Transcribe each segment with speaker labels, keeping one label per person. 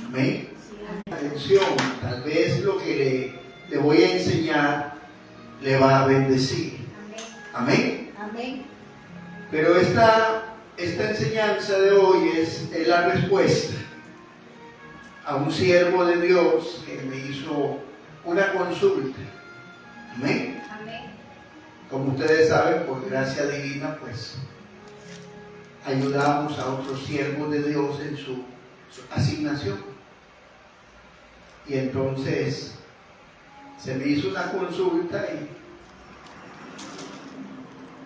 Speaker 1: Amén. Atención, tal vez lo que le voy a enseñar le va a bendecir. Amén.
Speaker 2: Amén.
Speaker 1: Pero esta enseñanza de hoy es la respuesta a un siervo de Dios que me hizo una consulta. Amén.
Speaker 2: Amén.
Speaker 1: Como ustedes saben, por gracia divina, pues ayudamos a otros siervos de Dios en su asignación. Y entonces se me hizo una consulta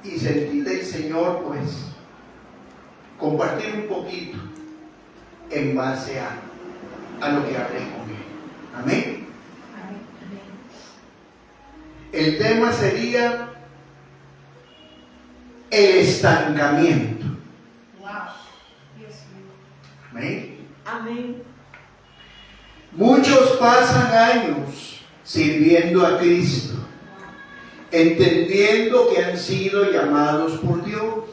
Speaker 1: y sentí del Señor, pues, compartir un poquito en base a lo que hablé con Él. Amén. El tema sería el estancamiento.
Speaker 2: Wow. Dios mío.
Speaker 1: Amén.
Speaker 2: Amén.
Speaker 1: Muchos pasan años sirviendo a Cristo, entendiendo que han sido llamados por Dios,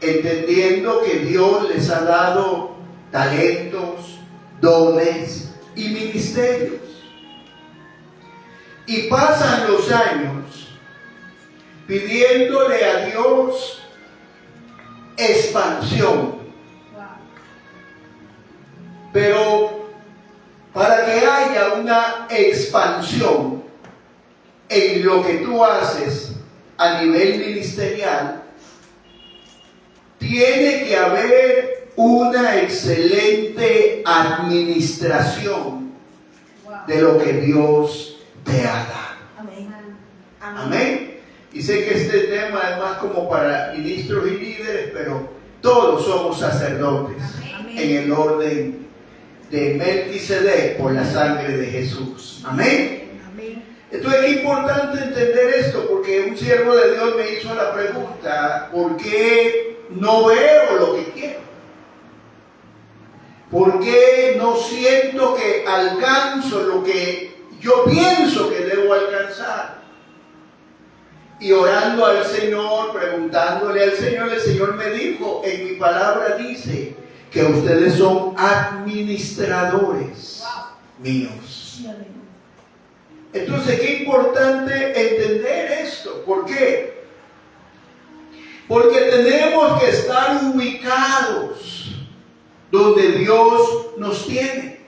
Speaker 1: entendiendo que Dios les ha dado talentos, dones y ministerios. Y pasan los años pidiéndole a Dios expansión.
Speaker 2: Wow.
Speaker 1: Pero para que haya una expansión en lo que tú haces a nivel ministerial, tiene que haber una excelente administración de lo que Dios te ha dado.
Speaker 2: Amén.
Speaker 1: Amén. Y sé que este tema es más como para ministros y líderes, pero todos somos sacerdotes
Speaker 2: Amén.
Speaker 1: en el orden de Melquisedec por la sangre de Jesús. Amén.
Speaker 2: Amén.
Speaker 1: Entonces es importante entender esto, porque un siervo de Dios me hizo la pregunta: ¿por qué no veo lo que quiero? ¿Por qué no siento que alcanzo lo que yo pienso que debo alcanzar? Y orando al Señor, preguntándole al Señor, el Señor me dijo: en mi palabra dice que ustedes son administradores míos. Entonces, qué importante entender esto. ¿Por qué? Porque tenemos que estar ubicados donde Dios nos tiene.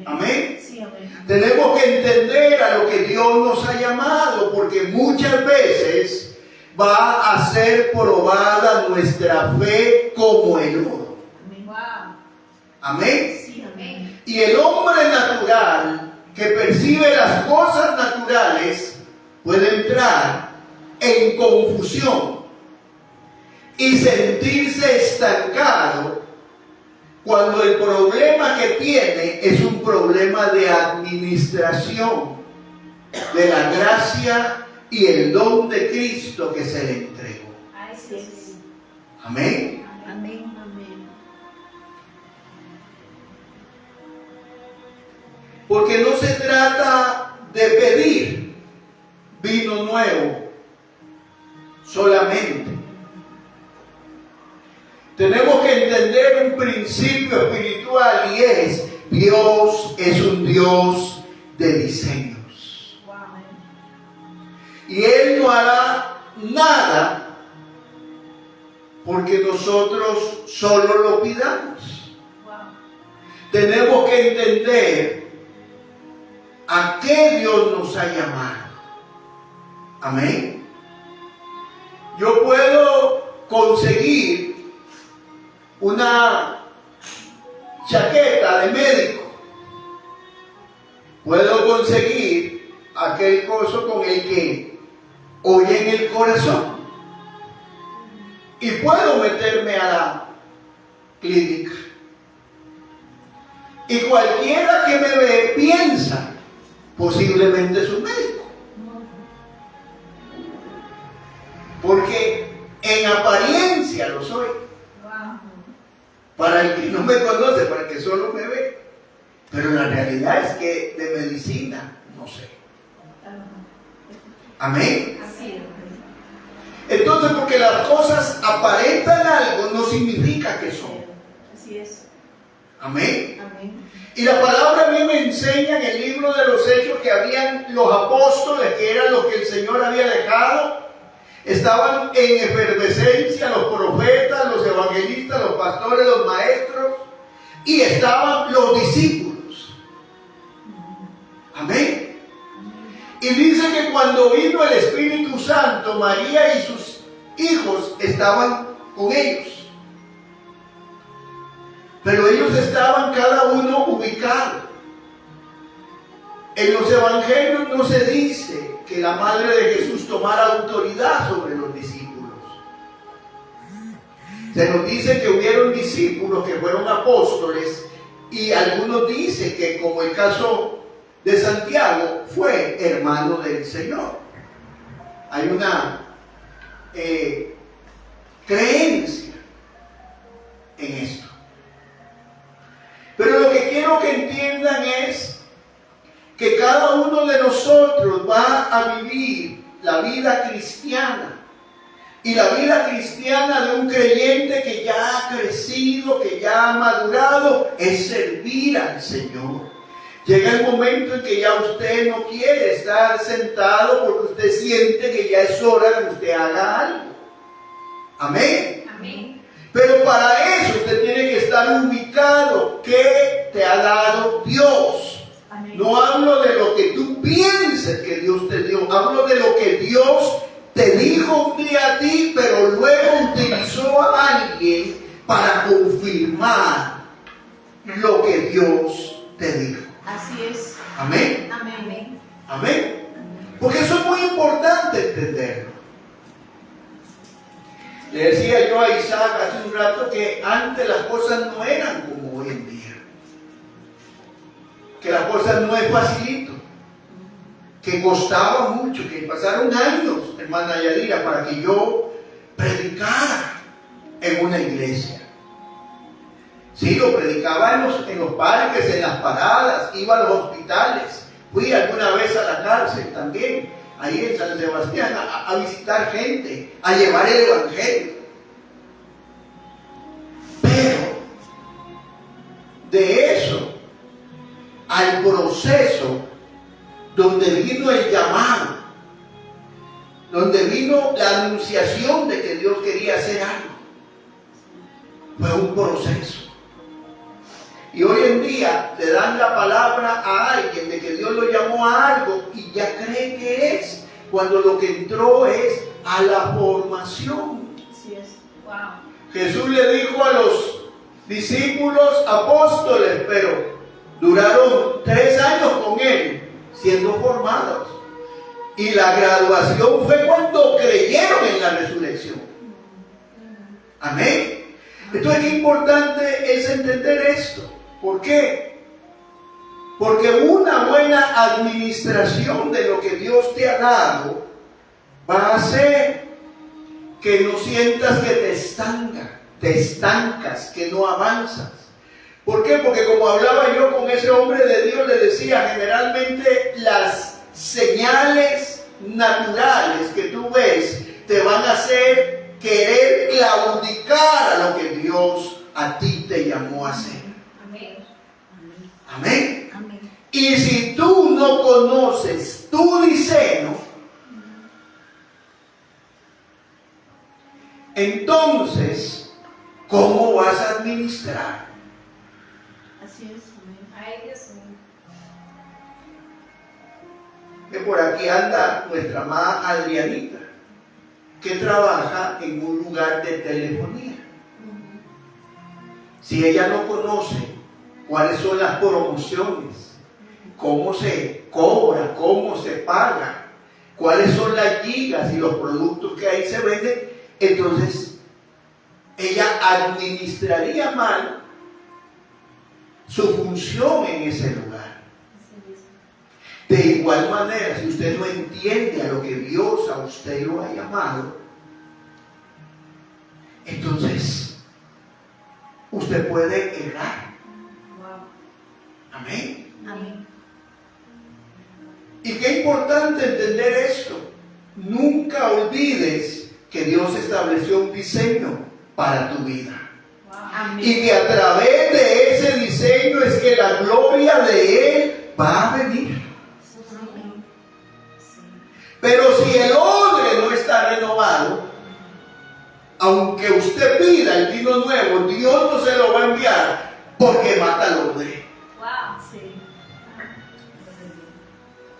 Speaker 1: Amén.
Speaker 2: Sí, amén.
Speaker 1: Tenemos que entender a lo que Dios nos ha llamado, porque muchas veces va a ser probada nuestra fe como el oro.
Speaker 2: Wow.
Speaker 1: Amén.
Speaker 2: Sí, amén.
Speaker 1: Y el hombre natural que percibe las cosas naturales puede entrar en confusión y sentirse estancado cuando el problema que tiene es un problema de administración de la gracia y el don de Cristo que se le entregó.
Speaker 2: Así es.
Speaker 1: Amén.
Speaker 2: Amén. Amén.
Speaker 1: Porque no se trata de pedir vino nuevo solamente. Tenemos que entender un principio espiritual, y es: Dios es un Dios de diseños.
Speaker 2: Wow.
Speaker 1: Y Él no hará nada porque nosotros solo lo pidamos.
Speaker 2: Wow.
Speaker 1: Tenemos que entender a qué Dios nos ha llamado. Amén. Yo puedo conseguir una chaqueta de médico, puedo conseguir aquel coso con el que oye en el corazón, y puedo meterme a la clínica, y cualquiera que me ve piensa posiblemente es un médico, porque en apariencia lo soy.
Speaker 2: Wow.
Speaker 1: Para el que no me conoce, para el que solo me ve. Pero la realidad es que de medicina no sé. Amén.
Speaker 2: Así es.
Speaker 1: Entonces, porque las cosas aparentan algo, no significa que son.
Speaker 2: Así es.
Speaker 1: Amén.
Speaker 2: Amén.
Speaker 1: Y la palabra a mí me enseña en el libro de los Hechos que habían los apóstoles, que eran los que el Señor había dejado. Estaban en efervescencia los profetas, los evangelistas, los pastores, los maestros, y estaban los discípulos. Amén. Y dice que cuando vino el Espíritu Santo, María y sus hijos estaban con ellos. Pero ellos estaban cada uno ubicado. En los evangelios no se dice que la madre de Jesús tomara autoridad sobre los discípulos. Se nos dice que hubieron discípulos que fueron apóstoles, y algunos dicen que, como el caso de Santiago, fue hermano del Señor. Hay una creencia en esto. Pero lo que quiero que entiendan es que cada uno de nosotros va a vivir la vida cristiana. Y la vida cristiana de un creyente que ya ha crecido, que ya ha madurado, es servir al Señor. Llega el momento en que ya usted no quiere estar sentado porque usted siente que ya es hora de que usted haga algo. Amén.
Speaker 2: Amén.
Speaker 1: Pero para eso usted tiene que estar ubicado. ¿Qué te ha dado Dios?
Speaker 2: Amén.
Speaker 1: No hablo de lo que tú pienses que Dios te dio. Hablo de lo que Dios te dijo un día a ti, pero luego utilizó a alguien para confirmar lo que Dios te dijo.
Speaker 2: Así es.
Speaker 1: Amén.
Speaker 2: Amén.
Speaker 1: Amén. Porque eso es muy importante entenderlo. Le decía yo a Isaac hace un rato que antes las cosas no eran como hoy en día. Que las cosas no es facilito. Que costaba mucho, que pasaron años, hermana Yadira, para que yo predicara en una iglesia. Sí, lo predicaba en los parques, en las paradas, iba a los hospitales. Fui alguna vez a la cárcel también, ahí en San Sebastián, a visitar gente, a llevar el evangelio. Pero de eso al proceso donde vino el llamado, donde vino la anunciación de que Dios quería hacer algo, fue un proceso. Y hoy en día le dan la palabra a alguien de que Dios lo llamó a algo y ya cree que es, cuando lo que entró es a la formación.
Speaker 2: Así es. Wow.
Speaker 1: Jesús le dijo a los discípulos apóstoles, pero duraron 3 años con él siendo formados. Y la graduación fue cuando creyeron en la resurrección. Amén. Entonces, qué importante es entender esto. ¿Por qué? Porque una buena administración de lo que Dios te ha dado va a hacer que no sientas que te estancas, que no avanzas. ¿Por qué? Porque como hablaba yo con ese hombre de Dios, le decía, generalmente las señales naturales que tú ves te van a hacer querer claudicar a lo que Dios a ti te llamó a hacer.
Speaker 2: Amén.
Speaker 1: Amén.
Speaker 2: Amén.
Speaker 1: Y si tú no conoces tu diseño, entonces, ¿cómo vas a administrar?
Speaker 2: Así es. Amén.
Speaker 3: Ay, Dios mío.
Speaker 1: Que por aquí anda nuestra amada Adrianita, que trabaja en un lugar de telefonía. Si ella no conoce cuáles son las promociones, cómo se cobra, cómo se paga, cuáles son las gigas y los productos que ahí se venden, entonces ella administraría mal su función en ese lugar. De igual manera, si usted no entiende a lo que Dios a usted lo ha llamado, entonces usted puede errar.
Speaker 2: Wow.
Speaker 1: Amén.
Speaker 2: Amén.
Speaker 1: Y qué importante entender esto. Nunca olvides que Dios estableció un diseño para tu vida.
Speaker 2: Wow. Amén.
Speaker 1: Y que a través de ese diseño es que la gloria de Él va a venir. Pero si el odre no está renovado, aunque usted pida el vino nuevo, Dios no se lo va a enviar porque mata el odre.
Speaker 2: Wow, sí.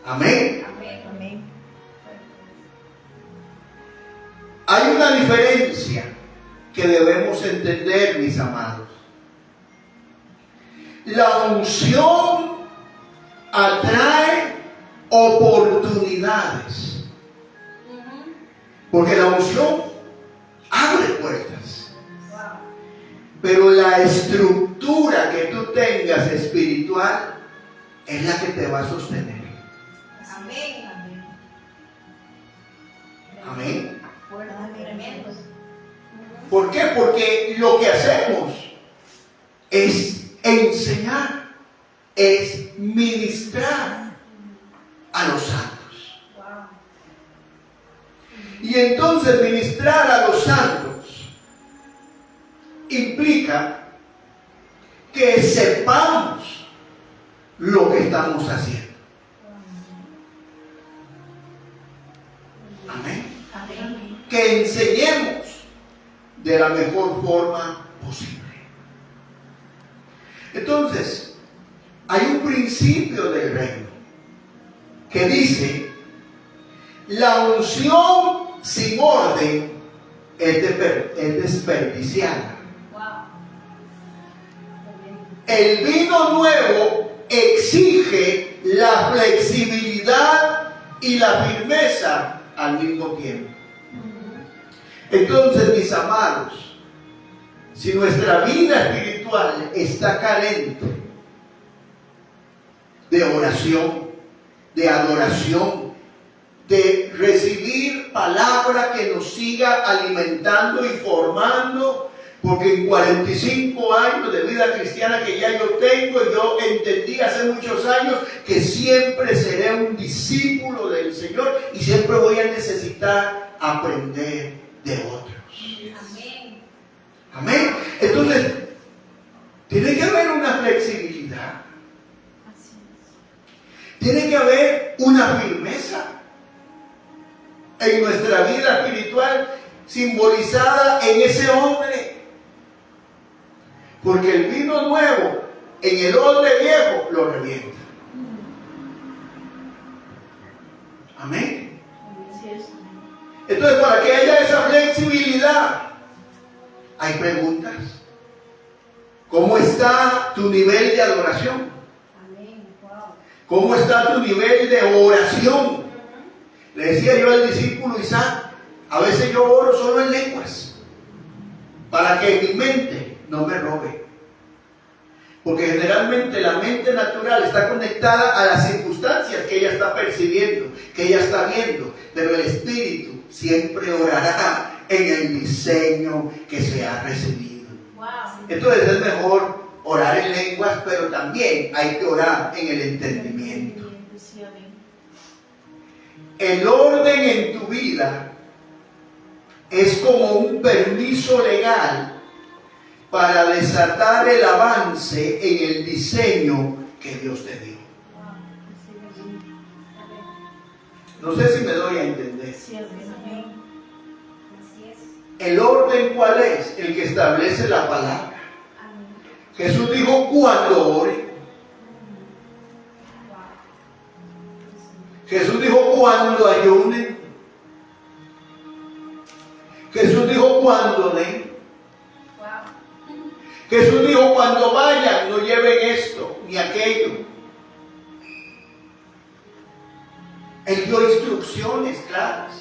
Speaker 1: Amén.
Speaker 2: Amén.
Speaker 1: Hay una diferencia que debemos entender, mis amados. La unción atrae oportunidades. Porque la unción abre puertas.
Speaker 2: Wow.
Speaker 1: Pero la estructura que tú tengas espiritual es la que te va a sostener.
Speaker 2: Amén.
Speaker 1: Amén.
Speaker 2: Tremendo.
Speaker 1: ¿Por qué? Porque lo que hacemos es enseñar, es ministrar a los santos.
Speaker 2: Wow.
Speaker 1: Y entonces ministrar a los santos implica que sepamos lo que estamos haciendo. Amén.
Speaker 2: Amén.
Speaker 1: Que enseñemos de la mejor forma posible. Entonces, hay un principio del reino que dice: la unción sin orden es desperdiciada.
Speaker 2: Wow.
Speaker 1: El vino nuevo exige la flexibilidad y la firmeza al mismo tiempo. Entonces, mis amados, si nuestra vida espiritual está carente de oración, de adoración, de recibir palabra que nos siga alimentando y formando, porque en 45 años de vida cristiana que ya yo tengo, yo entendí hace muchos años que siempre seré un discípulo del Señor y siempre voy a necesitar aprender de otros.
Speaker 2: Amén.
Speaker 1: Amén. Entonces, tiene que haber una flexibilidad.
Speaker 2: Así es.
Speaker 1: Tiene que haber una firmeza en nuestra vida espiritual, simbolizada en ese odre. Porque el vino nuevo en el odre viejo lo revienta. Amén.
Speaker 2: Así es.
Speaker 1: Entonces, para que haya esa flexibilidad, hay preguntas. ¿Cómo está tu nivel de adoración?
Speaker 2: Amén. Wow.
Speaker 1: ¿Cómo está tu nivel de oración? Le decía yo al discípulo Isaac, a veces yo oro solo en lenguas, para que mi mente no me robe. Porque generalmente la mente natural está conectada a las circunstancias que ella está percibiendo, que ella está viendo, pero el espíritu siempre orará en el diseño que se ha recibido.
Speaker 2: Wow.
Speaker 1: Entonces es mejor orar en lenguas, pero también hay que orar en el entendimiento.
Speaker 2: Sí, amén.
Speaker 1: El orden en tu vida es como un permiso legal para desatar el avance en el diseño que Dios te dio.
Speaker 2: Wow. Así es. Amén.
Speaker 1: No sé si me doy a entender.
Speaker 2: Sí, amén. Así es.
Speaker 1: ¿El orden cuál es? El que establece la palabra.
Speaker 2: Amén.
Speaker 1: Jesús dijo: cuando ore.
Speaker 2: Wow.
Speaker 1: Jesús dijo: cuando ayunen. Jesús dijo: cuando den.
Speaker 2: Wow.
Speaker 1: Jesús dijo: cuando vayan, no lleven esto ni aquello. Él dio instrucciones claras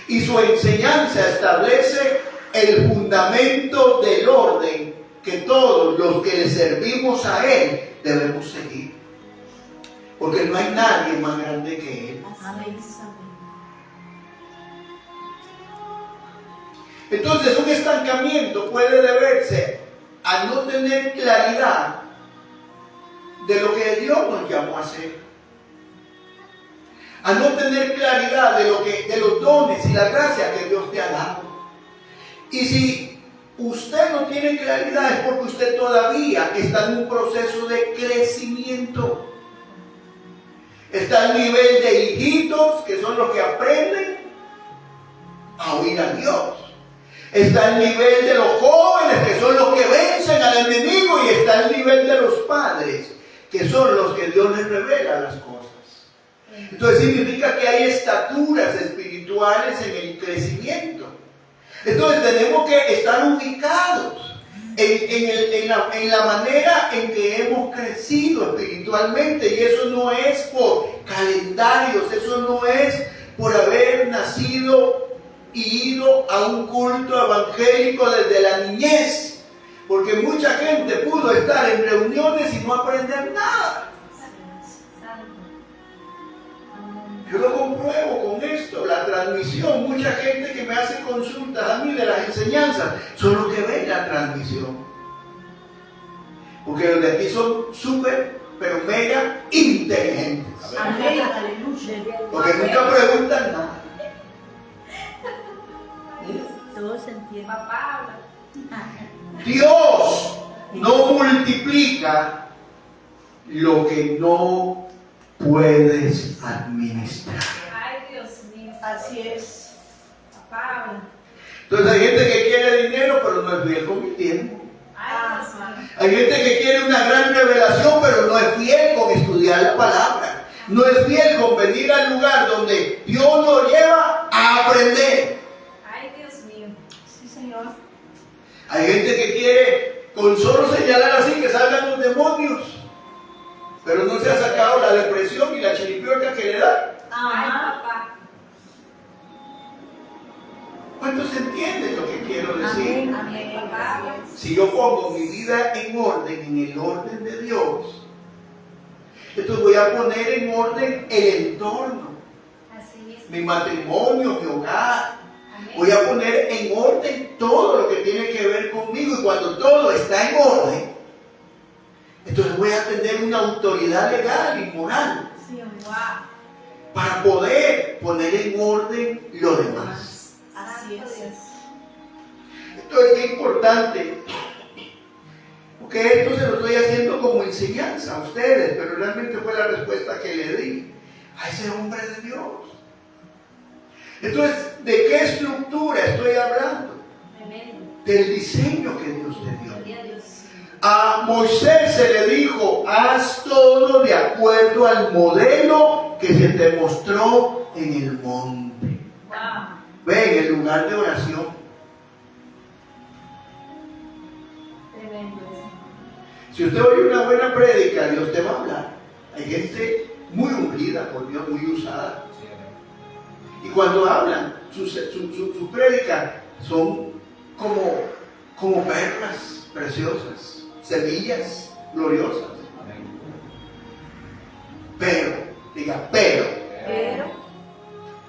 Speaker 1: y su enseñanza establece el fundamento del orden que todos los que le servimos a Él debemos seguir. Porque no hay nadie más grande que Él.
Speaker 2: Amén.
Speaker 1: Entonces, un estancamiento puede deberse a no tener claridad de lo que Dios nos llamó a hacer, a no tener claridad de los dones y la gracia que Dios te ha dado. Y si usted no tiene claridad es porque usted todavía está en un proceso de crecimiento. Está al nivel de hijitos, que son los que aprenden a oír a Dios. Está al nivel de los jóvenes, que son los que vencen al enemigo. Y está al nivel de los padres, que son los que Dios les revela las cosas. Entonces significa que hay estaturas espirituales en el crecimiento. Entonces tenemos que estar ubicados en la manera en que hemos crecido espiritualmente. Y eso no es por calendarios, eso no es por haber nacido y ido a un culto evangélico desde la niñez. Porque mucha gente pudo estar en reuniones y no aprender nada. Yo lo compruebo con esto, la transmisión. Mucha gente que me hace consultas a mí de las enseñanzas son los que ven la transmisión. Porque los de aquí son súper, pero mega inteligentes.
Speaker 2: Amén, aleluya.
Speaker 1: Porque nunca preguntan nada.
Speaker 2: Todo se entiende. Papá habla.
Speaker 1: Dios no multiplica lo que no puedes administrar.
Speaker 2: Ay, Dios mío. Así es. Papá habla.
Speaker 1: Entonces hay gente que quiere dinero, pero no es fiel con el tiempo.
Speaker 2: Ay, Dios mío.
Speaker 1: Hay gente que quiere una gran revelación, pero no es fiel con estudiar la palabra. No es fiel con venir al lugar donde Dios lo lleva a aprender.
Speaker 2: Ay, Dios mío. Sí, Señor.
Speaker 1: Hay gente que quiere con solo señalar así que salgan los demonios, pero no se ha sacado la depresión y la chiripiorca que le da.
Speaker 2: Ay, papá.
Speaker 1: ¿Cuántos entienden lo que quiero decir?
Speaker 2: Amén, papá.
Speaker 1: Si yo pongo mi vida en orden, en el orden de Dios, entonces voy a poner en orden el entorno,
Speaker 2: Así es.
Speaker 1: mi matrimonio, mi hogar.
Speaker 2: Amén.
Speaker 1: Voy a poner en orden todo lo que tiene que ver conmigo. Y cuando todo está en orden, entonces voy a tener una autoridad legal y moral
Speaker 2: Sí, wow.
Speaker 1: para poder poner en orden lo demás.
Speaker 2: Así es.
Speaker 1: Entonces, qué importante, porque esto se lo estoy haciendo como enseñanza a ustedes, pero realmente fue la respuesta que le di a ese hombre de Dios. Entonces, ¿de qué estructura estoy hablando?
Speaker 2: Tremendo.
Speaker 1: Del diseño que Dios te dio.
Speaker 2: Gloria a Dios.
Speaker 1: A Moisés se le dijo: haz todo de acuerdo al modelo que se te mostró en el monte.
Speaker 2: Wow.
Speaker 1: Ve, en el lugar de oración.
Speaker 2: Tremendo eso.
Speaker 1: Si usted oye una buena prédica, Dios te va a hablar. Hay gente muy ungida por Dios, muy usada. Y cuando hablan, sus prédicas son como perlas preciosas, semillas gloriosas. Pero, diga,
Speaker 2: Pero,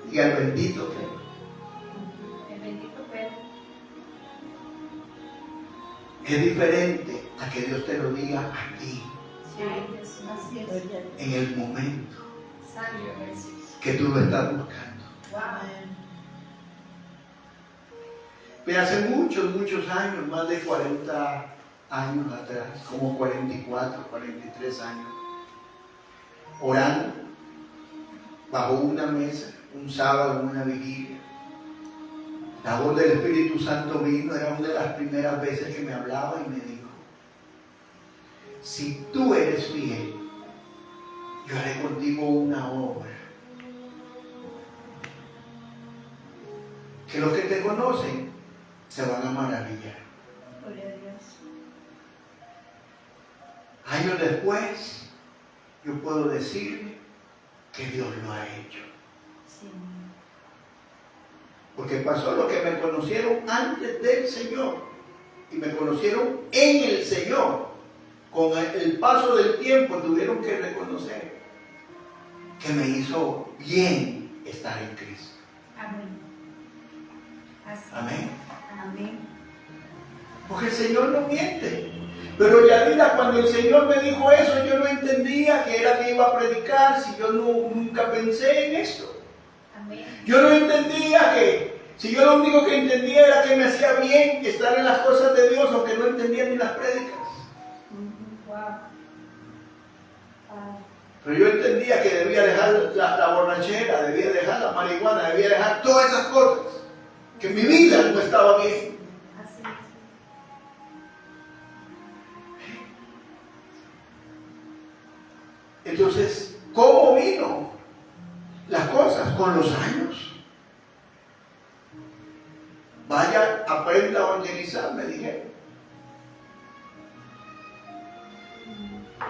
Speaker 1: diga el bendito pero.
Speaker 2: el bendito pero.
Speaker 1: Es diferente a que Dios te lo diga aquí,
Speaker 2: Sí, Dios, así es.
Speaker 1: en el momento
Speaker 2: Santo Jesús.
Speaker 1: que tú lo estás buscando.
Speaker 2: Wow.
Speaker 1: Pero hace muchos años, más de 40 años atrás, como 44, 43 años, orando bajo una mesa, un sábado en una vigilia, la voz del Espíritu Santo vino. Era una de las primeras veces que me hablaba y me dijo: si tú eres fiel, yo haré contigo una obra que los que te conocen se van a maravillar.
Speaker 2: Gloria a Dios.
Speaker 1: Años después, yo puedo decirle que Dios lo ha hecho.
Speaker 2: Sí.
Speaker 1: Porque pasó lo que me conocieron antes del Señor y me conocieron en el Señor. Con el paso del tiempo tuvieron que reconocer que me hizo bien estar en Cristo.
Speaker 2: Amén. Así.
Speaker 1: Amén.
Speaker 2: Amén.
Speaker 1: Porque el Señor no miente. Pero ya mira, cuando el Señor me dijo eso, yo no entendía que era que iba a predicar si yo nunca pensé en esto.
Speaker 2: Amén.
Speaker 1: Yo no entendía que Si yo lo único que entendía era que me hacía bien estar en las cosas de Dios, aunque no entendía ni las prédicas. Pero yo entendía que debía dejar la borrachera, debía dejar la marihuana, debía dejar todas esas cosas. Que mi vida no estaba bien. Entonces, ¿cómo vino las cosas? Con los años. Vaya, aprenda a evangelizar, me dijeron.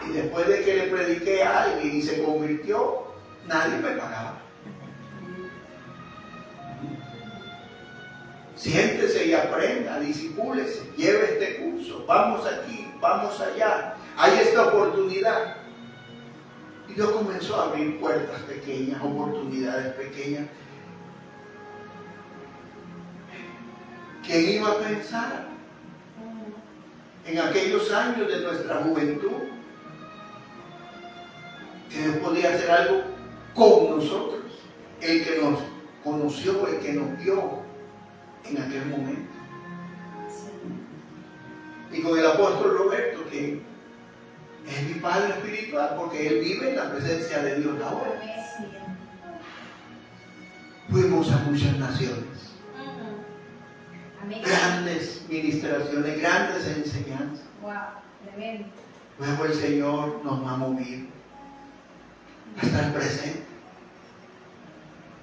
Speaker 1: Y después de que le prediqué a alguien y se convirtió, nadie me pagaba. Siéntese y aprenda, disipúlese, lleve este curso, vamos aquí, vamos allá, hay esta oportunidad. Y Dios comenzó a abrir puertas pequeñas, oportunidades pequeñas. ¿Quién iba a pensar en aquellos años de nuestra juventud que Dios podía hacer algo con nosotros? El que nos conoció, el que nos vio en aquel momento. Y con el apóstol Roberto, que es mi padre espiritual, porque él vive en la presencia de Dios ahora. Fuimos a muchas naciones. Grandes ministraciones, grandes enseñanzas. Luego el Señor nos ha movido a estar presente,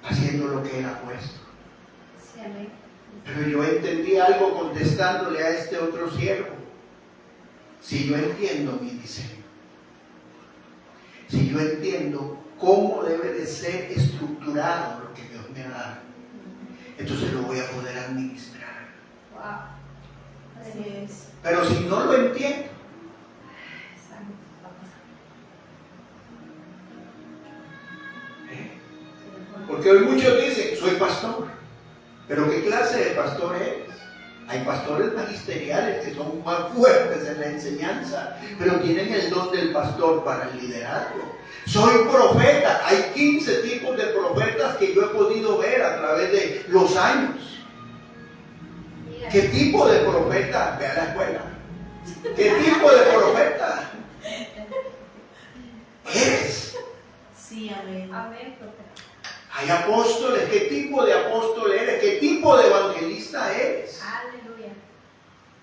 Speaker 1: haciendo lo que Él ha puesto. Pero yo entendí algo contestándole a este otro siervo. Si yo entiendo mi diseño, si yo entiendo cómo debe de ser estructurado lo que Dios me ha dado, entonces lo voy a poder administrar.
Speaker 2: Así es.
Speaker 1: Pero si no lo entiendo, porque hoy muchos dicen, soy pastor, pero ¿qué clase de pastor eres? Hay pastores magisteriales que son más fuertes en la enseñanza, pero tienen el don del pastor para el liderazgo. Soy profeta, hay 15 tipos de profetas que yo he podido ver a través de los años. ¿Qué tipo de profeta? Ve a la escuela. ¿Qué tipo de profeta eres?
Speaker 2: Sí, amén. Amén, profeta.
Speaker 1: Hay apóstoles. ¿Qué tipo de apóstol eres? ¿Qué tipo de evangelista eres?
Speaker 2: Aleluya.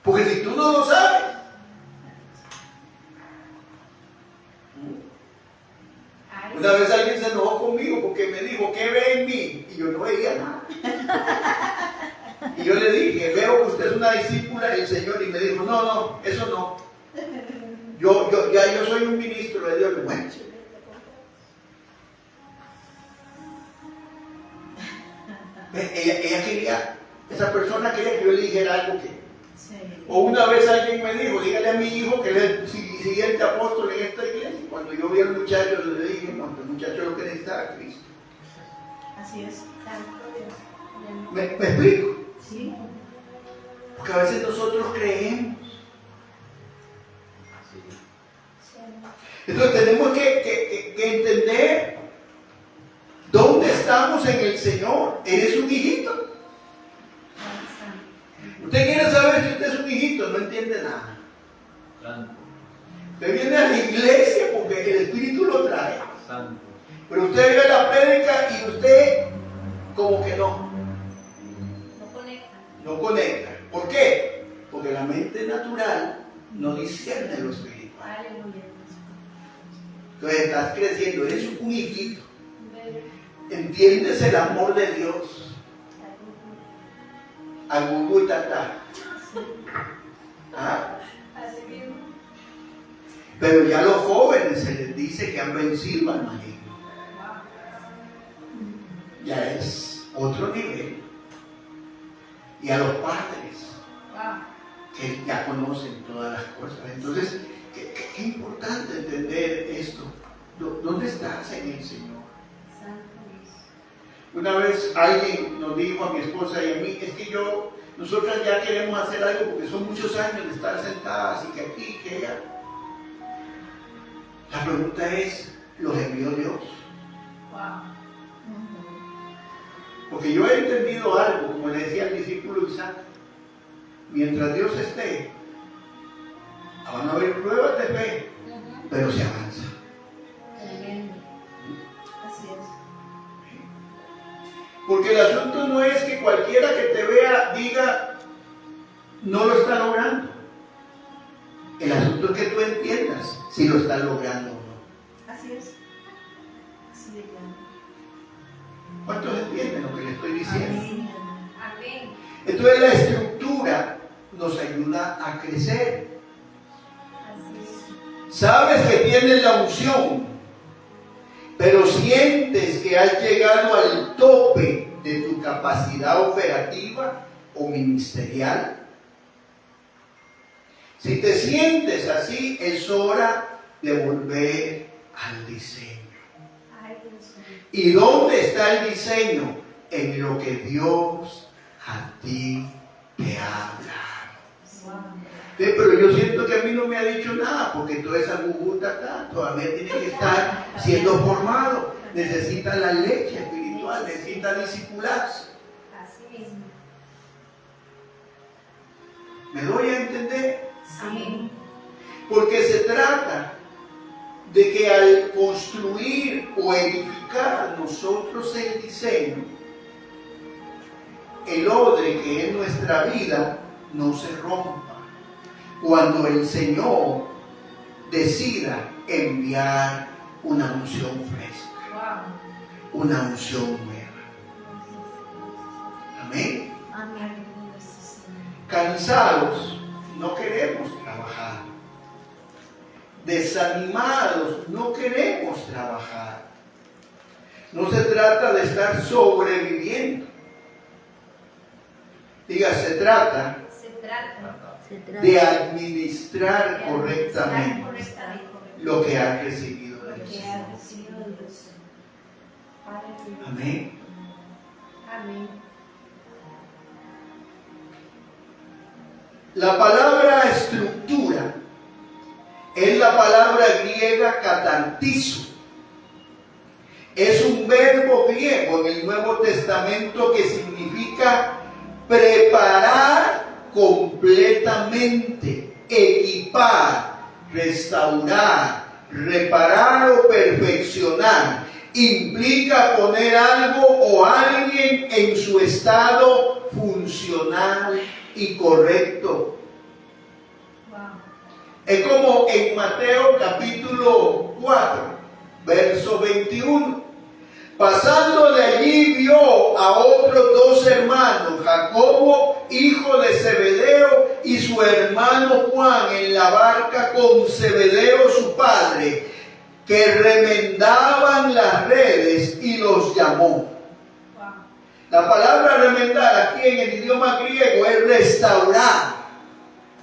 Speaker 1: Porque si tú no lo sabes, una vez alguien se enojó conmigo porque me dijo, ¿qué ve en mí? Y yo no veía nada. Y yo le dije, veo que usted es una discípula del Señor. Y me dijo, no, eso no. Yo soy un ministro de Dios. Bueno, ella quería, esa persona quería que yo le dijera algo que...
Speaker 2: Sí.
Speaker 1: O una vez alguien me dijo, dígale a mi hijo que es el siguiente apóstol en esta iglesia. Y cuando yo vi al muchacho, le dije, no, el muchacho lo que necesita es Cristo.
Speaker 2: Así es.
Speaker 1: ¿Me explico?
Speaker 2: Sí.
Speaker 1: Porque a veces nosotros creemos. Entonces tenemos que entender dónde estamos en el Señor. Eres un hijito. Usted quiere saber si usted es un hijito, no entiende nada. Usted viene a la iglesia porque el Espíritu lo trae. Pero usted ve la prédica y usted como que no. No conecta. ¿Por qué? Porque la mente natural no discierne lo espiritual. Entonces estás creciendo, eres un hijito. Entiendes el amor de Dios. Agugutata. ¿Ah? Pero ya a los jóvenes se les dice que han vencido al maligno. Ya es otro nivel. Y a los padres que ya conocen todas las cosas. Entonces, qué importante entender esto. ¿Dónde estás en el Señor? Una vez alguien nos dijo a mi esposa y a mí, es que nosotros ya queremos hacer algo porque son muchos años de estar sentadas y que aquí, que allá. La pregunta es, ¿los envió Dios? Porque yo he entendido algo, como le decía al discípulo Isaac, mientras Dios esté, van a haber pruebas de fe, pero se avanza.
Speaker 2: Así es.
Speaker 1: Porque el asunto no es que cualquiera que te vea diga, no lo está logrando. El asunto es que tú entiendas si lo está logrando o no.
Speaker 2: Así es. Así de claro.
Speaker 1: ¿Cuántos entienden lo que le estoy diciendo?
Speaker 2: Amén. Amén.
Speaker 1: Entonces la estructura nos ayuda a crecer.
Speaker 2: Así es.
Speaker 1: Sabes que tienes la unción, pero sientes que has llegado al tope de tu capacidad operativa o ministerial. Si te sientes así, es hora de volver al diseño.
Speaker 2: Ay, Dios mío.
Speaker 1: ¿Y dónde está el diseño? En lo que Dios a ti te habla.
Speaker 2: Wow.
Speaker 1: Pero yo siento que a mí no me ha dicho nada, porque toda esa guguta acá todavía tiene que estar siendo formado. Necesita la leche espiritual, necesita discipularse.
Speaker 2: Así mismo.
Speaker 1: ¿Me doy a entender?
Speaker 2: Amén.
Speaker 1: Porque se trata de que al construir o edificar nosotros el diseño, el odre que es nuestra vida no se rompa cuando el Señor decida enviar una unción fresca,
Speaker 2: Wow.
Speaker 1: una unción nueva. Amén.
Speaker 2: Amén.
Speaker 1: Cansados, no queremos trabajar. Desanimados, no queremos trabajar. No se trata de estar sobreviviendo. Diga, se trata de administrar correctamente lo que has recibido de Dios. Amén.
Speaker 2: Amén.
Speaker 1: La palabra estructura es la palabra griega katartizo. Es un verbo griego en el Nuevo Testamento que significa preparar completamente, equipar, restaurar, reparar o perfeccionar. Implica poner algo o alguien en su estado funcional y correcto.
Speaker 2: Wow.
Speaker 1: Es como en Mateo capítulo 4, verso 21. Pasando de allí vio a otros dos hermanos, Jacobo, hijo de Zebedeo, y su hermano Juan en la barca con Zebedeo su padre, que remendaban las redes, y los llamó.
Speaker 2: Wow.
Speaker 1: La palabra remendar aquí en el idioma griego es restaurar.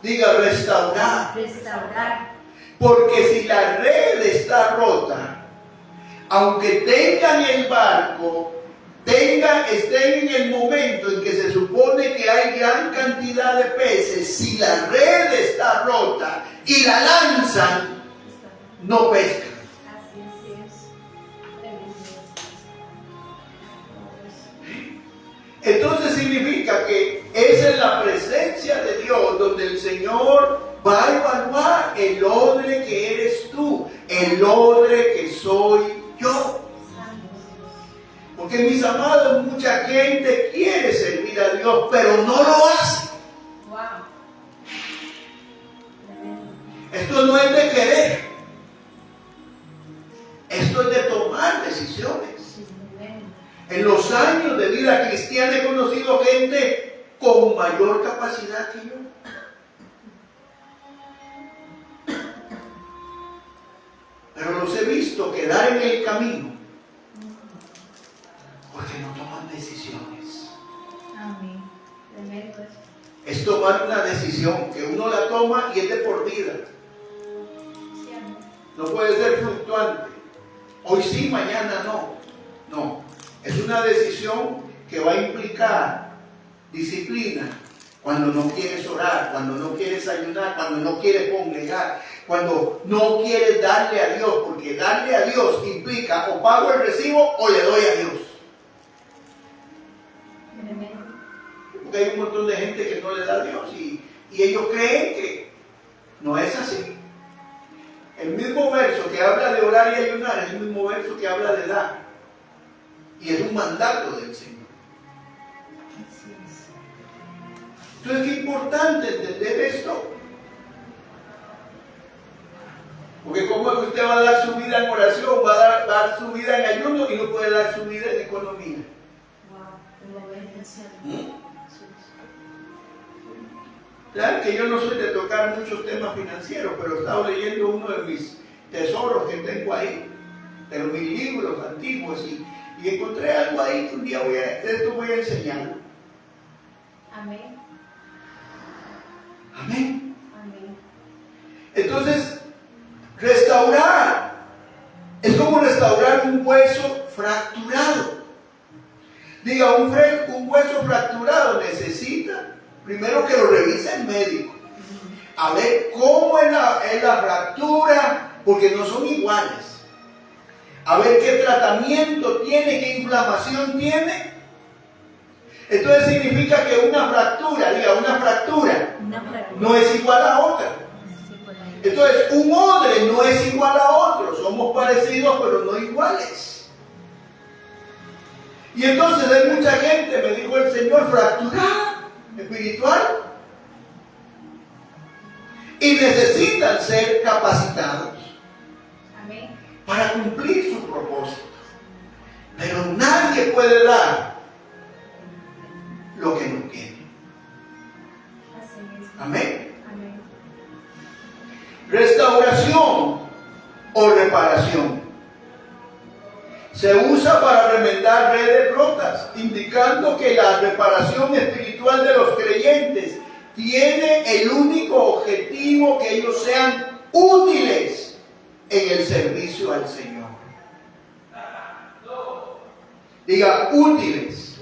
Speaker 1: Diga restaurar.
Speaker 2: Restaurar.
Speaker 1: Porque si la red está rota, aunque tengan el barco, estén en el momento en que se supone que hay gran cantidad de peces, si la red está rota y la lanzan, no pescan.
Speaker 2: Así es.
Speaker 1: Entonces significa que esa es la presencia de Dios donde el Señor va a evaluar el odre que eres tú, el odre que soy yo. Porque mis amados, mucha gente quiere servir a Dios, pero no lo hace.
Speaker 2: Wow.
Speaker 1: Esto no es de querer. Esto es de tomar decisiones. En los años de vida cristiana he conocido gente con mayor capacidad que yo. Pero los he visto quedar en el camino porque no toman decisiones.
Speaker 2: Amén. Tremendo eso.
Speaker 1: Es tomar una decisión que uno la toma y es de por vida.
Speaker 2: Sí, amén.
Speaker 1: No puede ser fluctuante. Hoy sí, mañana no. No. Es una decisión que va a implicar disciplina. Cuando no quieres orar, cuando no quieres ayunar, cuando no quieres congregar, cuando no quieres darle a Dios, porque darle a Dios implica o pago el recibo o le doy a Dios. Porque hay un montón de gente que no le da a Dios y ellos creen que no es así. El mismo verso que habla de orar y ayunar es el mismo verso que habla de dar. Y es un mandato del Señor. Entonces, qué importante entender esto. Porque como es que usted va a dar su vida en oración, va a dar su vida en ayuno y no puede dar su vida en economía. Claro que yo no soy de tocar muchos temas financieros, pero he estado leyendo uno de mis tesoros que tengo ahí, de mis libros antiguos, y encontré algo ahí que un día voy a enseñar.
Speaker 2: Amén.
Speaker 1: Amén.
Speaker 2: Amén.
Speaker 1: Entonces, restaurar es como restaurar un hueso fracturado. Diga, un hueso fracturado necesita primero que lo revise el médico, a ver cómo es la fractura, porque no son iguales, a ver qué tratamiento tiene, qué inflamación tiene. Entonces significa que una fractura no es igual a otra. Entonces un odre no es igual a otro, somos parecidos pero no iguales. Y entonces hay mucha gente, me dijo el Señor, fracturada espiritual, y necesitan ser capacitados.
Speaker 2: Amén.
Speaker 1: Para cumplir su propósito. Pero nadie puede dar lo que no tiene.
Speaker 2: Así mismo.
Speaker 1: Amén.
Speaker 2: Amén.
Speaker 1: Restauración o reparación se usa para remendar redes rotas, indicando que la reparación espiritual de los creyentes tiene el único objetivo que ellos sean útiles en el servicio al Señor. Diga, útiles.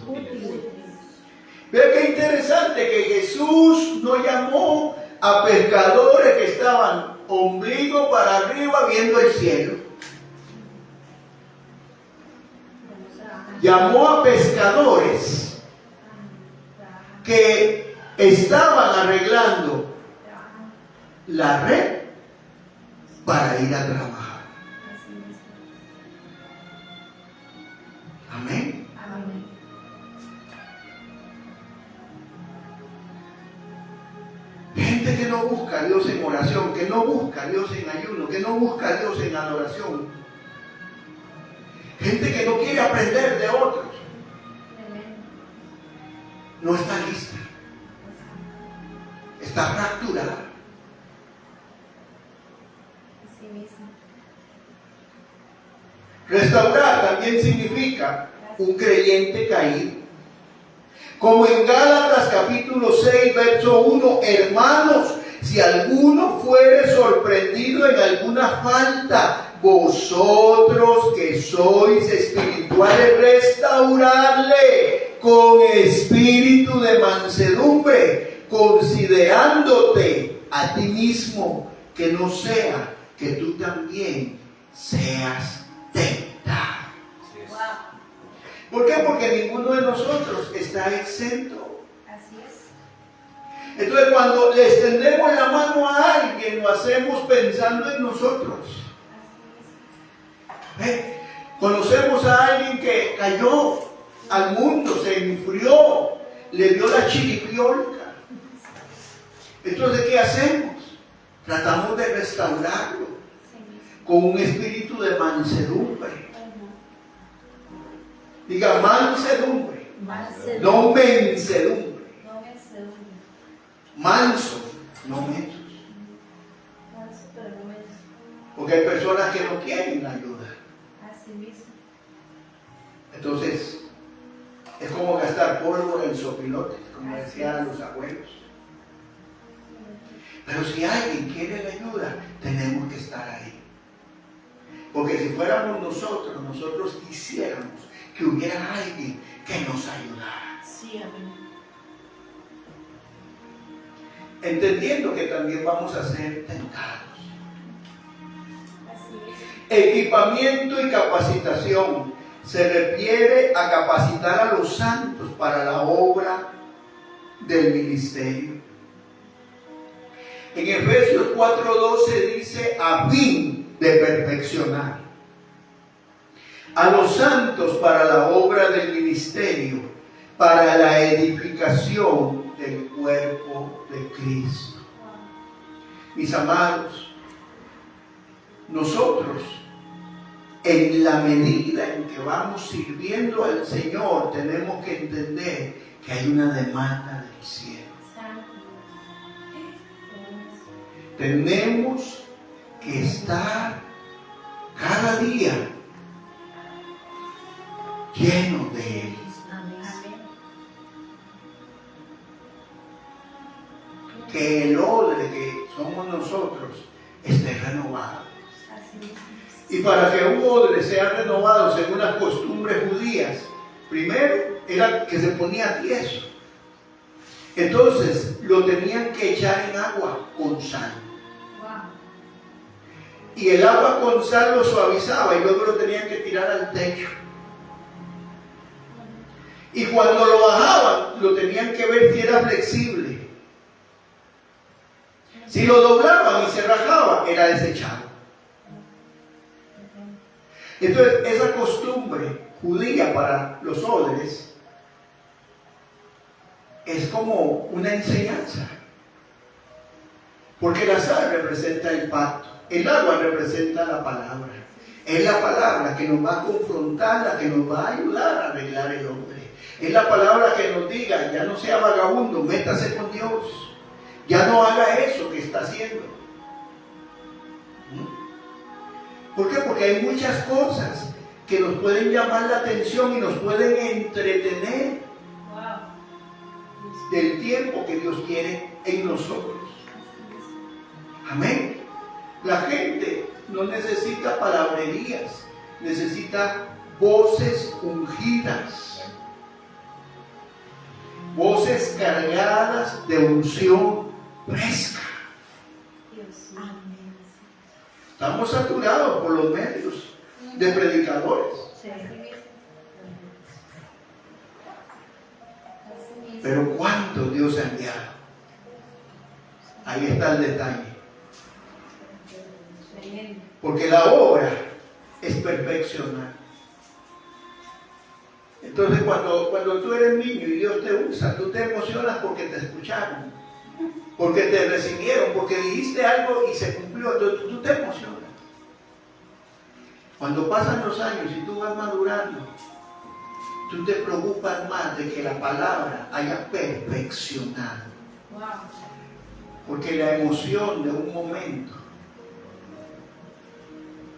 Speaker 1: Vean qué interesante que Jesús no llamó a pescadores que estaban ombligo para arriba viendo el cielo. Llamó a pescadores que estaban arreglando la red para ir a trabajar. Amén.
Speaker 2: Amén.
Speaker 1: Gente que no busca a Dios en oración, que no busca a Dios en ayuno, que no busca a Dios en adoración. Gente que no quiere aprender de otros. No está lista. Está fracturada.
Speaker 2: Así mismo.
Speaker 1: Restaurar también significa un creyente caído. Como en Gálatas capítulo 6, verso 1, hermanos, si alguno fuere sorprendido en alguna falta, vosotros que sois espirituales, restaurarle con espíritu de mansedumbre, considerándote a ti mismo, que no sea que tú también seas tentado.
Speaker 2: Wow.
Speaker 1: ¿Por qué? Porque ninguno de nosotros está exento.
Speaker 2: Así es.
Speaker 1: Entonces, cuando le extendemos la mano a alguien, lo hacemos pensando en nosotros. Conocemos a alguien que cayó al mundo, se enfrió, le dio la chiripiolca. Entonces, ¿qué hacemos? Tratamos de restaurarlo con un espíritu de mansedumbre. Diga, mansedumbre. No mensedumbre. Manso, no mensos. Porque hay personas que no quieren ayuda.
Speaker 2: Así mismo.
Speaker 1: Entonces, es como gastar pólvora en sopilotes, como decían los abuelos. Pero si alguien quiere la ayuda, tenemos que estar ahí. Porque si fuéramos nosotros quisiéramos que hubiera alguien que nos ayudara.
Speaker 2: Sí, amén.
Speaker 1: Entendiendo que también vamos a ser tentados.
Speaker 2: Así es.
Speaker 1: Equipamiento y capacitación se refiere a capacitar a los santos para la obra del ministerio. En Efesios 4:12 dice, a fin de perfeccionar a los santos para la obra del ministerio, para la edificación del cuerpo de Cristo. Mis amados, nosotros, en la medida en que vamos sirviendo al Señor, tenemos que entender que hay una demanda del cielo. Tenemos que estar cada día llenos de Él. Que el odre que somos nosotros esté renovado. Y para que un odre sea renovado según las costumbres judías, primero era que se ponía tieso. Entonces lo tenían que echar en agua con sal. Y el agua con sal lo suavizaba y luego lo tenían que tirar al techo. Y cuando lo bajaban, lo tenían que ver si era flexible. Si lo doblaban y se rajaba, era desechado. Entonces, esa costumbre judía para los odres es como una enseñanza. Porque la sal representa el pacto, el agua representa la palabra. Es la palabra que nos va a confrontar, la que nos va a ayudar a arreglar el hombre. Es la palabra que nos diga, ya no sea vagabundo, métase con Dios. Ya no haga eso que está haciendo. ¿Por qué? Porque hay muchas cosas que nos pueden llamar la atención y nos pueden entretener del tiempo que Dios quiere en nosotros. Amén. La gente no necesita palabrerías, necesita voces ungidas, voces cargadas de unción fresca. Estamos saturados por los medios de predicadores. Pero ¿cuánto Dios ha enviado? Ahí está el detalle. Porque la obra es perfeccionar. Entonces cuando tú eres niño y Dios te usa, tú te emocionas porque te escucharon, porque te recibieron, porque dijiste algo y se cumplió. Entonces tú te emocionas. Cuando pasan los años y tú vas madurando, tú te preocupas más de que la palabra haya perfeccionado. Porque la emoción de un momento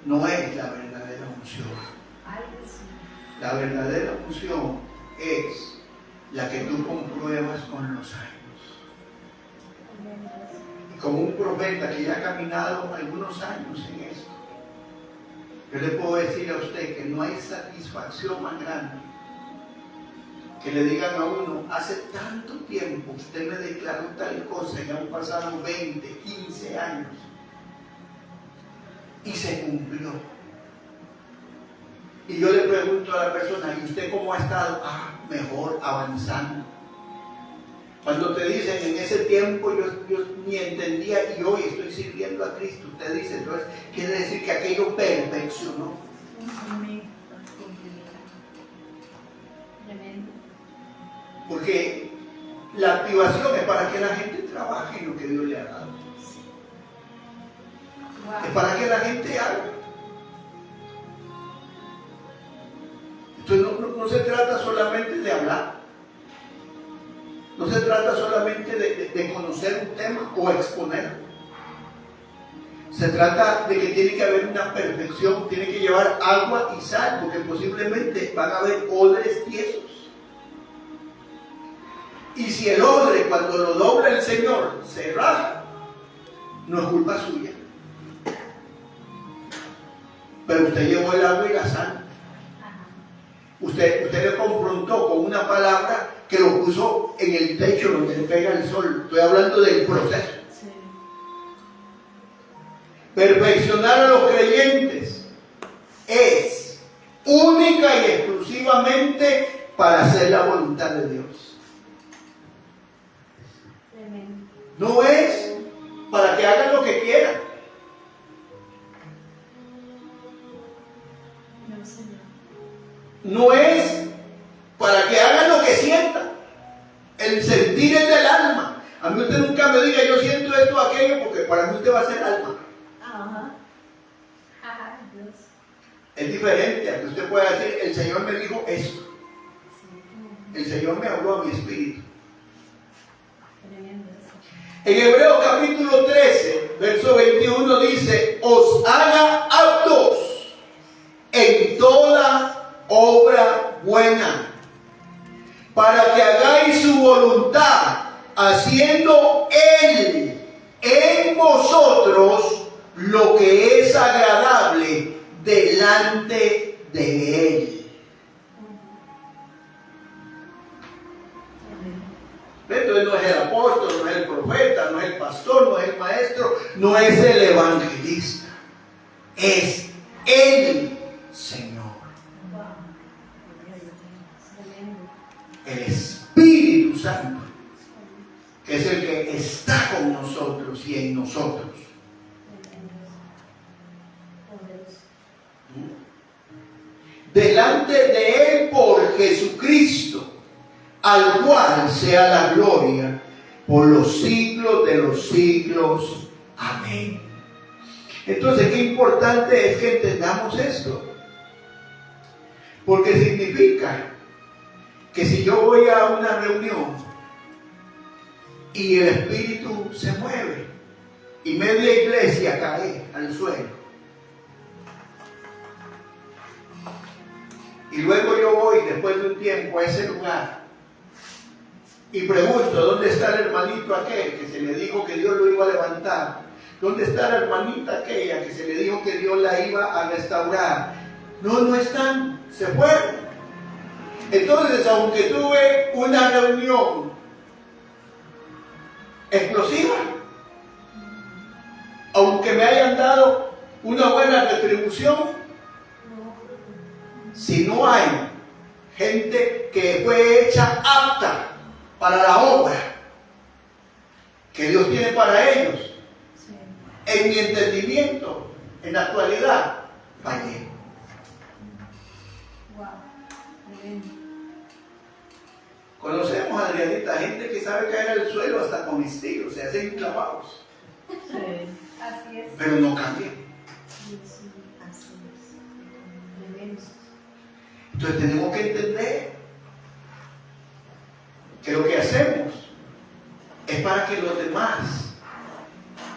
Speaker 1: no es la verdadera unción. La verdadera unción es la que tú compruebas con los años. Y como un profeta que ya ha caminado algunos años en esto, yo le puedo decir a usted que no hay satisfacción más grande que le digan a uno, hace tanto tiempo usted me declaró tal cosa y han pasado 20, 15 años y se cumplió. Y yo le pregunto a la persona, ¿y usted cómo ha estado? Mejor, avanzando. Cuando te dicen, en ese tiempo yo ni entendía y hoy estoy sirviendo a Cristo, usted dice, entonces quiere decir que aquello perfeccionó. Porque la activación es para que la gente trabaje en lo que Dios le ha dado. Es para que la gente haga. Entonces no se trata solamente de hablar. No se trata solamente de conocer un tema o exponerlo. Se trata de que tiene que haber una perfección, tiene que llevar agua y sal, porque posiblemente van a haber odres tiesos. Y si el odre, cuando lo dobla el Señor, se raja, no es culpa suya. Pero usted llevó el agua y la sal. Usted le confrontó con una palabra que lo puso en el techo donde le pega el sol. Estoy hablando del proceso. Sí. Perfeccionar a los creyentes es única y exclusivamente para hacer la voluntad de Dios. me diga yo siento esto o aquello, porque para mí usted va a ser alma.
Speaker 2: Ajá. Ajá, Dios.
Speaker 1: Es diferente a que usted pueda decir, el Señor me dijo esto. El Señor me habló a mi espíritu.
Speaker 2: Tremendo.
Speaker 1: En Hebreos capítulo 13, verso 21 dice, os haga aptos en toda obra buena, para que hagáis su voluntad, haciendo Él en vosotros lo que es agradable delante de Él. Entonces no es el apóstol, no es el profeta, no es el pastor, no es el maestro, no es el evangelista. Es el Señor. El Espíritu Santo, que es el que está con nosotros y en nosotros. Delante de Él por Jesucristo, al cual sea la gloria por los siglos de los siglos. Amén. Entonces, qué importante es que entendamos esto. Porque significa que si yo voy a una reunión y el Espíritu se mueve y media iglesia cae al suelo, y luego yo voy después de un tiempo a ese lugar y pregunto, ¿dónde está el hermanito aquel que se le dijo que Dios lo iba a levantar? ¿Dónde está la hermanita aquella que se le dijo que Dios la iba a restaurar? No están, se fueron. Entonces, aunque tuve una reunión explosiva, aunque me hayan dado una buena retribución, si no hay gente que fue hecha apta para la obra que Dios tiene para ellos, en mi entendimiento, en la actualidad, fallé. Conocemos, Adrianita, gente que sabe caer al suelo hasta con estilo, se hacen clavados.
Speaker 2: Sí, así es.
Speaker 1: Pero no cambian.
Speaker 2: Sí, así es. Tremendo.
Speaker 1: Entonces tenemos que entender que lo que hacemos es para que los demás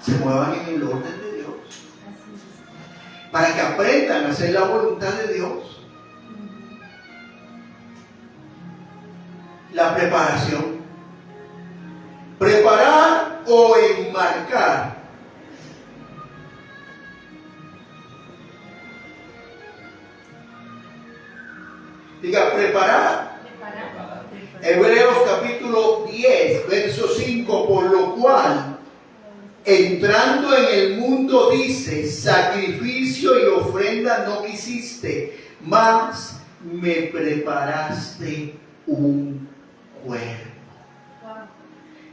Speaker 1: se muevan en el orden de Dios, para que aprendan a hacer la voluntad de Dios. La preparación, preparar o enmarcar. Diga, preparar. Hebreos capítulo 10, verso 5, por lo cual, entrando en el mundo, dice, sacrificio y ofrenda no quisiste, mas me preparaste un cuerpo.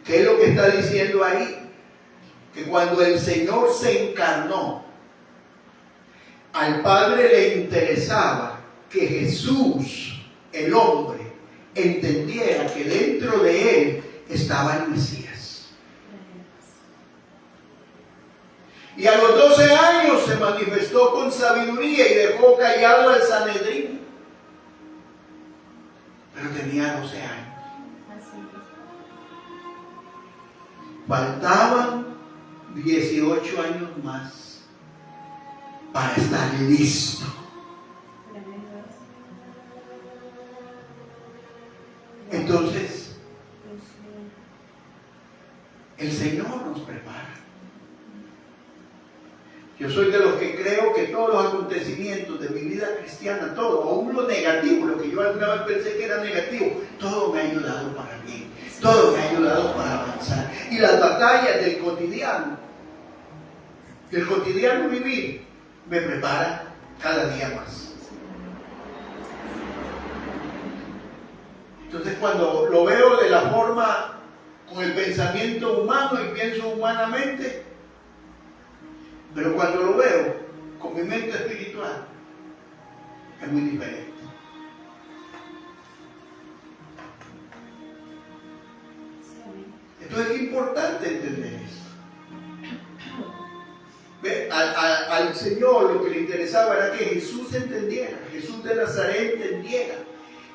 Speaker 1: ¿Qué es lo que está diciendo ahí? Que cuando el Señor se encarnó, al Padre le interesaba que Jesús, el hombre, entendiera que dentro de él estaba el Mesías. Y a los 12 años se manifestó con sabiduría y dejó callado al Sanedrín. Pero tenía 12 años. Faltaban 18 años más para estar listo. Entonces, el Señor nos prepara. Yo soy de los que creo que todos los acontecimientos de mi vida cristiana, todo, aún lo negativo, lo que yo alguna vez pensé que era negativo, todo me ha ayudado para bien, todo me ha ayudado para avanzar. Y las batallas del cotidiano vivir, me prepara cada día más. Entonces, cuando lo veo de la forma, con el pensamiento humano y pienso humanamente, pero cuando lo veo con mi mente espiritual, es muy diferente. Entonces es importante entender esto. ¿Ve? Al Señor lo que le interesaba era que Jesús entendiera, Jesús de Nazaret entendiera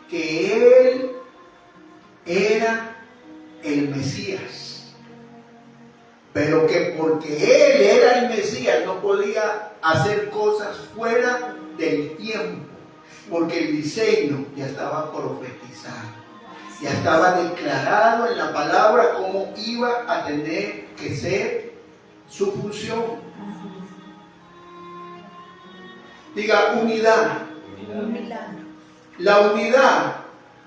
Speaker 1: que Él era el Mesías, pero que porque Él era el Mesías no podía hacer cosas fuera del tiempo, porque el diseño ya estaba profetizado, ya estaba declarado en la palabra cómo iba a tener que ser su función. Diga unidad. La unidad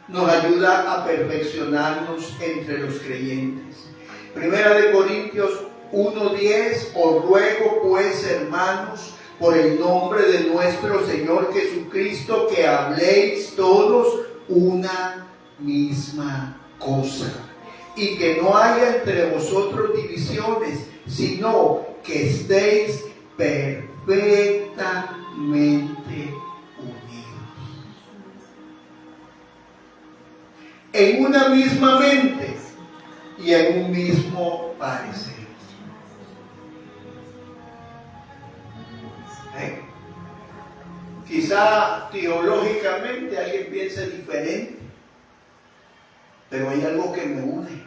Speaker 1: nos ayuda a perfeccionarnos entre los creyentes. Primera de Corintios 1:10, os ruego pues, hermanos, por el nombre de nuestro Señor Jesucristo, que habléis todos una misma cosa, y que no haya entre vosotros divisiones, sino que estéis perfectamente unidos, en una misma mente y en un mismo parecer. Quizá teológicamente alguien piense diferente, pero hay algo que me une: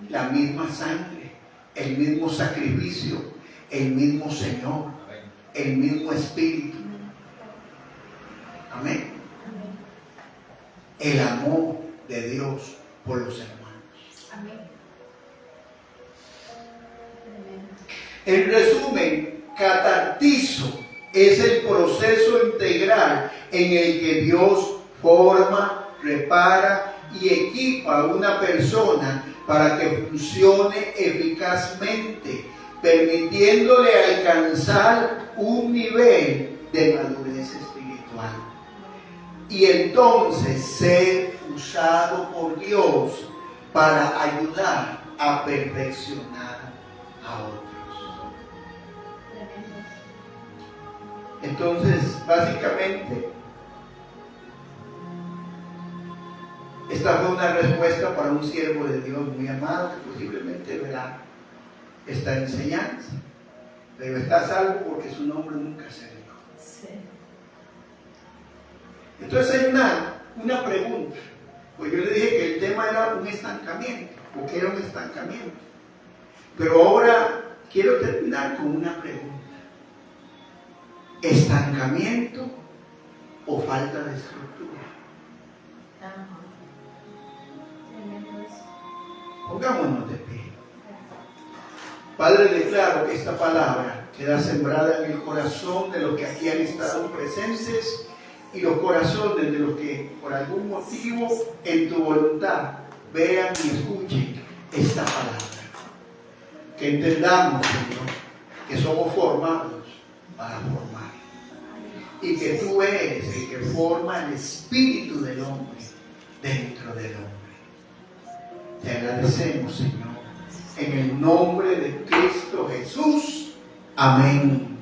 Speaker 1: la misma sangre, el mismo sacrificio, el mismo Señor, el mismo Espíritu. Amén. El amor de Dios por los hermanos.
Speaker 2: Amén.
Speaker 1: En resumen, catartizo es el proceso integral en el que Dios forma, repara y equipa a una persona para que funcione eficazmente, permitiéndole alcanzar un nivel de madurez espiritual y entonces ser usado por Dios para ayudar a perfeccionar a otros. Entonces, básicamente, esta fue una respuesta para un siervo de Dios muy amado que posiblemente verá esta enseñanza, pero está salvo porque su nombre nunca se dijo. Sí. Entonces hay una pregunta, pues yo le dije que el tema era un estancamiento, porque era un estancamiento, pero ahora quiero terminar con una pregunta: ¿estancamiento o falta de estructura? Pongámonos de pie. Padre, declaro que esta palabra queda sembrada en el corazón de los que aquí han estado presentes y los corazones de los que por algún motivo en tu voluntad vean y escuchen esta palabra. Que entendamos, Señor, que somos formados para formar y que tú eres el que forma el espíritu del hombre dentro del hombre. Te agradecemos, Señor, en el nombre de Cristo Jesús. Amén.